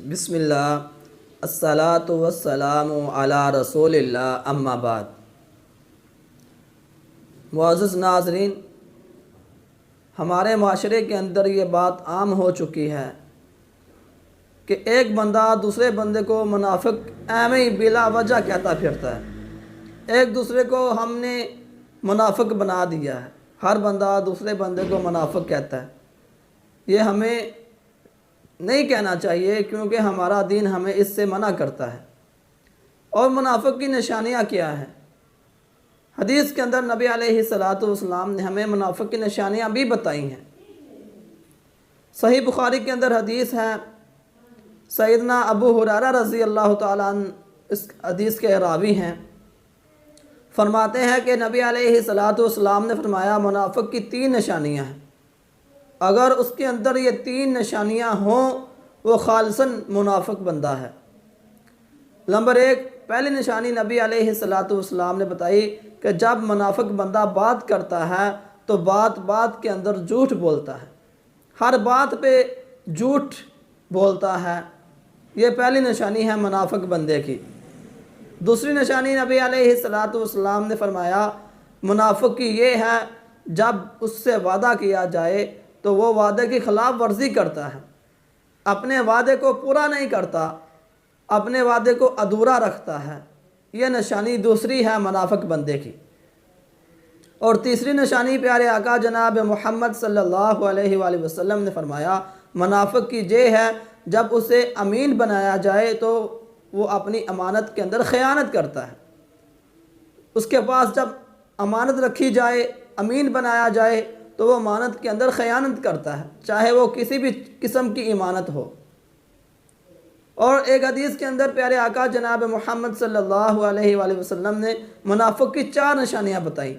بسم اللہ الصلاۃ والسلام علی رسول اللہ اما بعد۔ معزز ناظرین، ہمارے معاشرے کے اندر یہ بات عام ہو چکی ہے کہ ایک بندہ دوسرے بندے کو منافق ایویں ہی بلا وجہ کہتا پھرتا ہے۔ ایک دوسرے کو ہم نے منافق بنا دیا ہے، ہر بندہ دوسرے بندے کو منافق کہتا ہے۔ یہ ہمیں نہیں کہنا چاہیے، کیونکہ ہمارا دین ہمیں اس سے منع کرتا ہے۔ اور منافق کی نشانیاں کیا ہیں؟ حدیث کے اندر نبی علیہ السلام نے ہمیں منافق کی نشانیاں بھی بتائی ہیں۔ صحیح بخاری کے اندر حدیث ہے، سیدنا ابو ہریرہ رضی اللہ تعالیٰ عنہ اس حدیث کے راوی ہیں، فرماتے ہیں کہ نبی علیہ السلام نے فرمایا منافق کی 3 نشانیاں ہیں۔ اگر اس کے اندر یہ 3 نشانیاں ہوں وہ خالصاً منافق بندہ ہے۔ نمبر 1، پہلی نشانی نبی علیہ السلام نے بتائی کہ جب منافق بندہ بات کرتا ہے تو بات کے اندر جھوٹ بولتا ہے، ہر بات پہ جھوٹ بولتا ہے۔ یہ پہلی نشانی ہے منافق بندے کی۔ دوسری نشانی نبی علیہ السلام نے فرمایا منافق کی یہ ہے، جب اس سے وعدہ کیا جائے تو وہ وعدے کی خلاف ورزی کرتا ہے، اپنے وعدے کو پورا نہیں کرتا، اپنے وعدے کو ادھورا رکھتا ہے۔ یہ نشانی دوسری ہے منافق بندے کی۔ اور تیسری نشانی پیارے آقا جناب محمد صلی اللہ علیہ وآلہ وسلم نے فرمایا منافق کی یہ ہے، جب اسے امین بنایا جائے تو وہ اپنی امانت کے اندر خیانت کرتا ہے۔ اس کے پاس جب امانت رکھی جائے، امین بنایا جائے تو وہ امانت کے اندر خیانت کرتا ہے، چاہے وہ کسی بھی قسم کی امانت ہو۔ اور ایک حدیث کے اندر پیارے آقا جناب محمد صلی اللہ علیہ وآلہ وسلم نے منافق کی 4 نشانیاں بتائیں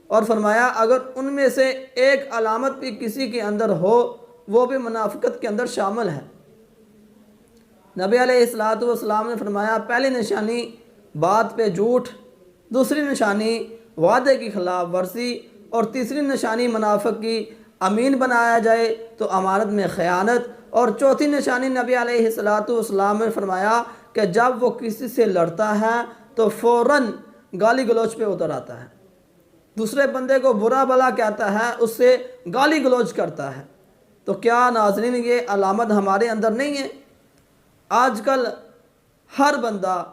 اور فرمایا اگر ان میں سے ایک علامت بھی کسی کے اندر ہو وہ بھی منافقت کے اندر شامل ہے۔ نبی علیہ السلام نے فرمایا پہلی نشانی بات پہ جھوٹ، دوسری نشانی وعدے کی خلاف ورزی، اور تیسری نشانی منافق کی امین بنایا جائے تو امانت میں خیانت، اور چوتھی نشانی نبی علیہ السلام نے فرمایا کہ جب وہ کسی سے لڑتا ہے تو فوراً گالی گلوچ پہ اتر آتا ہے، دوسرے بندے کو برا بھلا کہتا ہے، اس سے گالی گلوچ کرتا ہے۔ تو کیا ناظرین یہ علامت ہمارے اندر نہیں ہے؟ آج کل ہر بندہ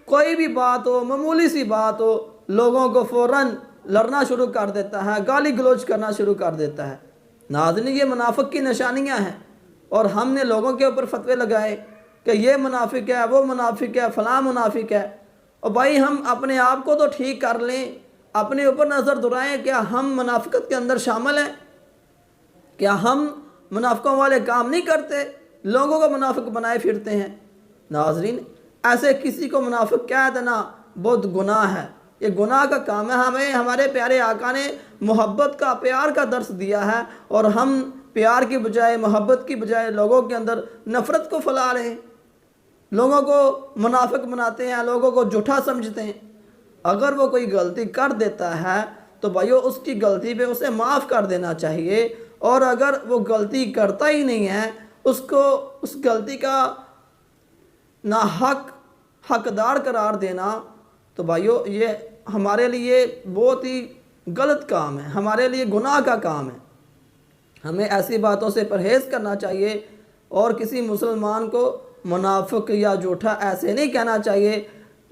کوئی بھی بات ہو، معمولی سی بات ہو، لوگوں کو فوراً لڑنا شروع کر دیتا ہے، گالی گلوچ کرنا شروع کر دیتا ہے۔ ناظرین یہ منافق کی نشانیاں ہیں، اور ہم نے لوگوں کے اوپر فتوے لگائے کہ یہ منافق ہے، وہ منافق ہے، فلاں منافق ہے۔ اور بھائی ہم اپنے آپ کو تو ٹھیک کر لیں، اپنے اوپر نظر دہرائیں، کیا ہم منافقت کے اندر شامل ہیں؟ کیا ہم منافقوں والے کام نہیں کرتے، لوگوں کو منافق بنائے پھرتے ہیں؟ ناظرین ایسے کسی کو منافق کہہ دینا بہت گناہ ہے، یہ گناہ کا کام ہے۔ ہمیں ہمارے پیارے آقا نے محبت کا، پیار کا درس دیا ہے، اور ہم پیار کی بجائے، محبت کی بجائے لوگوں کے اندر نفرت کو پھیلا رہے ہیں، لوگوں کو منافق بناتے ہیں، لوگوں کو جھوٹا سمجھتے ہیں۔ اگر وہ کوئی غلطی کر دیتا ہے تو بھائیو اس کی غلطی پہ اسے معاف کر دینا چاہیے، اور اگر وہ غلطی کرتا ہی نہیں ہے اس کو اس غلطی کا ناحق حقدار قرار دینا تو بھائیو یہ ہمارے لیے بہت ہی غلط کام ہے، ہمارے لیے گناہ کا کام ہے۔ ہمیں ایسی باتوں سے پرہیز کرنا چاہیے، اور کسی مسلمان کو منافق یا جھوٹا ایسے نہیں کہنا چاہیے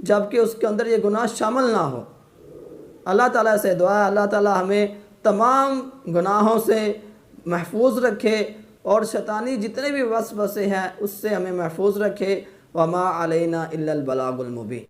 جبکہ اس کے اندر یہ گناہ شامل نہ ہو۔ اللہ تعالیٰ سے دعا ہے اللہ تعالیٰ ہمیں تمام گناہوں سے محفوظ رکھے، اور شیطانی جتنے بھی وسوسے ہیں اس سے ہمیں محفوظ رکھے۔ وما علینا الا البلاغ المبین۔